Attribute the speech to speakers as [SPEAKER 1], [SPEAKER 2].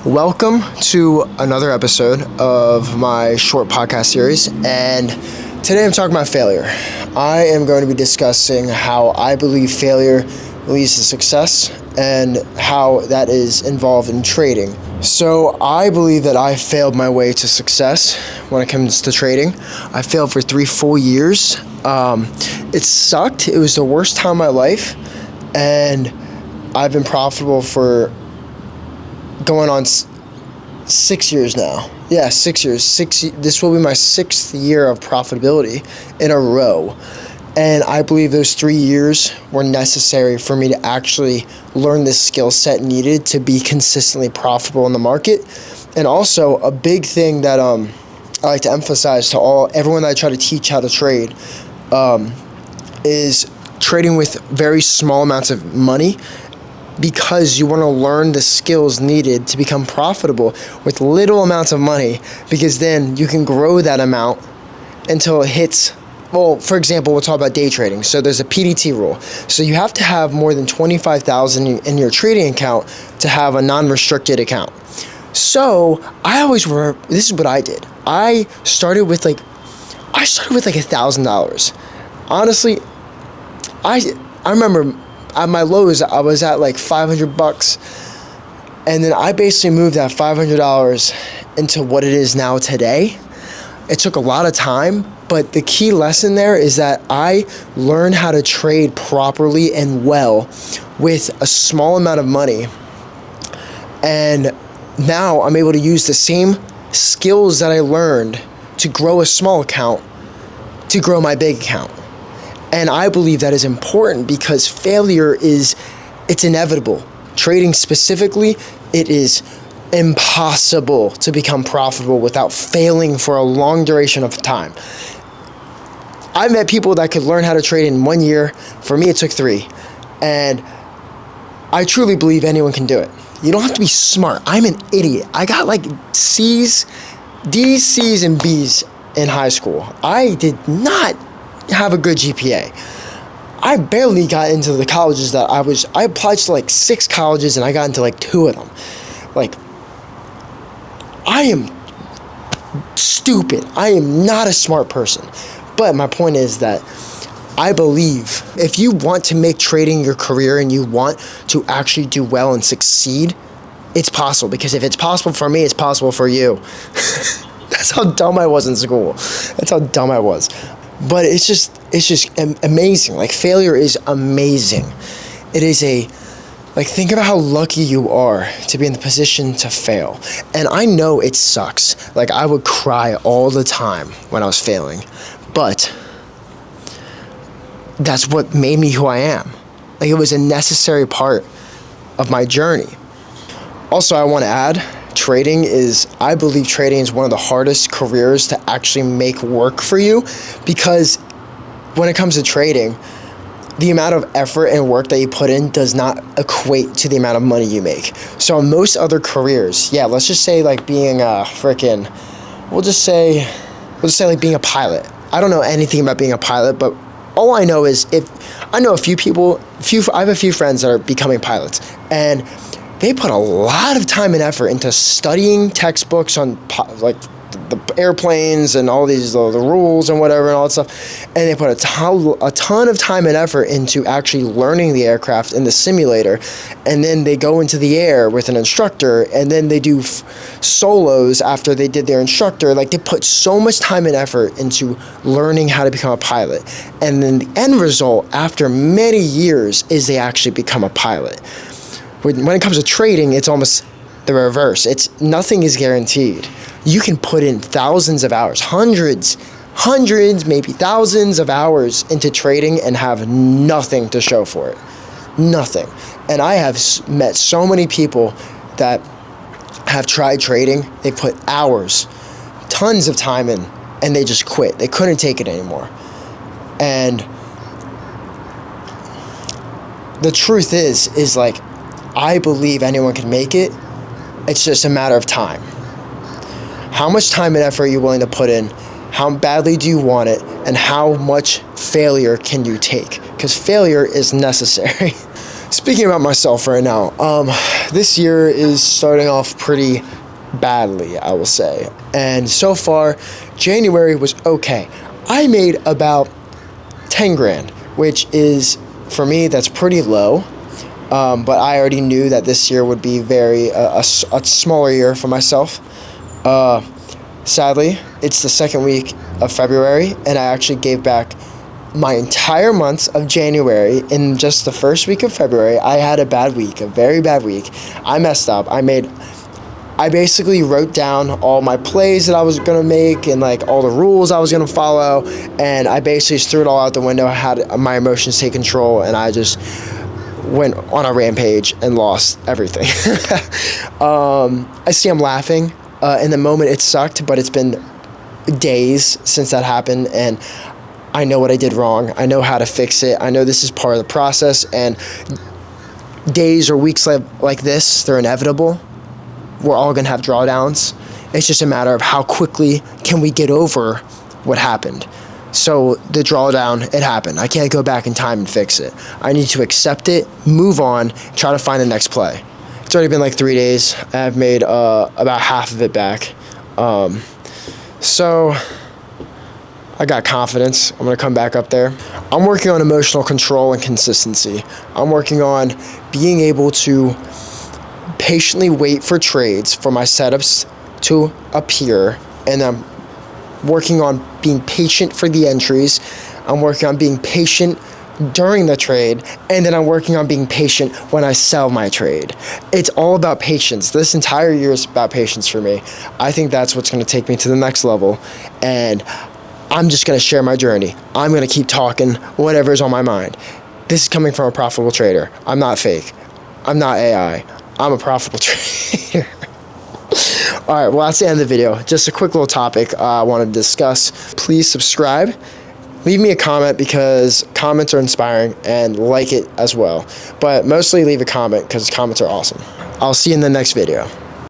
[SPEAKER 1] Welcome to another episode of my short podcast series, and today I'm talking about failure. I am going to be discussing how I believe failure leads to success and how that is involved in trading. So I believe that I failed my way to success when it comes to trading. I failed for 3 full years. It sucked. It was the worst time of my life, and I've been profitable for going on 6 years now. Yeah, 6 years. This will be my 6th year of profitability in a row. And I believe those 3 years were necessary for me to actually learn the skill set needed to be consistently profitable in the market. And also a big thing that I like to emphasize to everyone that I try to teach how to trade is trading with very small amounts of money, because you want to learn the skills needed to become profitable with little amounts of money, because then you can grow that amount until it hits, well, for example, we'll talk about day trading. So there's a PDT rule. So you have to have more than $25,000 in your trading account to have a non-restricted account. So this is what I did. I started with like $1,000. Honestly, I remember at my lows, I was at like $500, and then I basically moved that $500 into what it is now today. It took a lot of time, but the key lesson there is that I learned how to trade properly and well with a small amount of money, and now I'm able to use the same skills that I learned to grow a small account to grow my big account. And I believe that is important because failure it's inevitable. Trading specifically, it is impossible to become profitable without failing for a long duration of time. I've met people that could learn how to trade in 1 year. For me, it took 3. And I truly believe anyone can do it. You don't have to be smart. I'm an idiot. I got like D's, C's, and B's in high school. I did not have a good GPA. I barely got into the colleges that I applied to like 6 colleges, and I got into like 2 of them. Like, I am stupid. I am not a smart person. But my point is that I believe if you want to make trading your career and you want to actually do well and succeed, it's possible. Because if it's possible for me, it's possible for you. That's how dumb I was in school. That's how dumb I was. But it's just amazing. Like, failure is amazing. It is think about how lucky you are to be in the position to fail. And I know it sucks. Like, I would cry all the time when I was failing. But that's what made me who I am. Like, it was a necessary part of my journey. Also, I want to add, I believe trading is one of the hardest careers to actually make work for you, because when it comes to trading, the amount of effort and work that you put in does not equate to the amount of money you make. So in most other careers, let's just say like being we'll just say like being a pilot. I don't know anything about being a pilot, but all I know is I have a few friends that are becoming pilots, and they put a lot of time and effort into studying textbooks on like the airplanes and all these the rules and whatever and all that stuff, and they put a ton of time and effort into actually learning the aircraft in the simulator, and then they go into the air with an instructor, and then they do solos after they did their instructor. Like, they put so much time and effort into learning how to become a pilot, and then the end result after many years is they actually become a pilot. When it comes to trading, it's almost the reverse. Nothing is guaranteed. You can put in thousands of hours, hundreds, maybe thousands of hours into trading and have nothing to show for it. Nothing. And I have met so many people that have tried trading. They put hours, tons of time in, and they just quit. They couldn't take it anymore. And the truth is like, I believe anyone can make it. It's just a matter of time. How much time and effort are you willing to put in? How badly do you want it? And how much failure can you take? Because failure is necessary. Speaking about myself right now, this year is starting off pretty badly, I will say. And so far, January was okay. I made about 10 grand, which is, for me, that's pretty low. But I already knew that this year would be a smaller year for myself. Sadly, it's the second week of February, and I actually gave back my entire month of January. In just the first week of February, I had a bad week, a very bad week. I messed up. I basically wrote down all my plays that I was going to make and like all the rules I was going to follow, and I basically just threw it all out the window. I had my emotions take control, and I just went on a rampage and lost everything. I see I'm laughing. In the moment it sucked, but it's been days since that happened, and I know what I did wrong. I know how to fix it. I know this is part of the process, and days or weeks like this, they're inevitable. We're all going to have drawdowns. It's just a matter of how quickly can we get over what happened. So the drawdown, it happened. I can't go back in time and fix it. I need to accept it, move on, try to find the next play. It's already been like 3 days. I've made about half of it back. So I got confidence. I'm going to come back up there. I'm working on emotional control and consistency. I'm working on being able to patiently wait for trades for my setups to appear, and I'm working on being patient for the entries. I'm working on being patient during the trade, and then I'm working on being patient when I sell my trade. It's all about patience. This entire year is about patience for me. I think that's what's going to take me to the next level, and I'm just going to share my journey. I'm going to keep talking whatever's on my mind. This is coming from a profitable trader. I'm not fake. I'm not AI. I'm a profitable trader. All right, well, that's the end of the video. Just a quick little topic I wanted to discuss. Please subscribe. Leave me a comment because comments are inspiring, and like it as well. But mostly leave a comment because comments are awesome. I'll see you in the next video.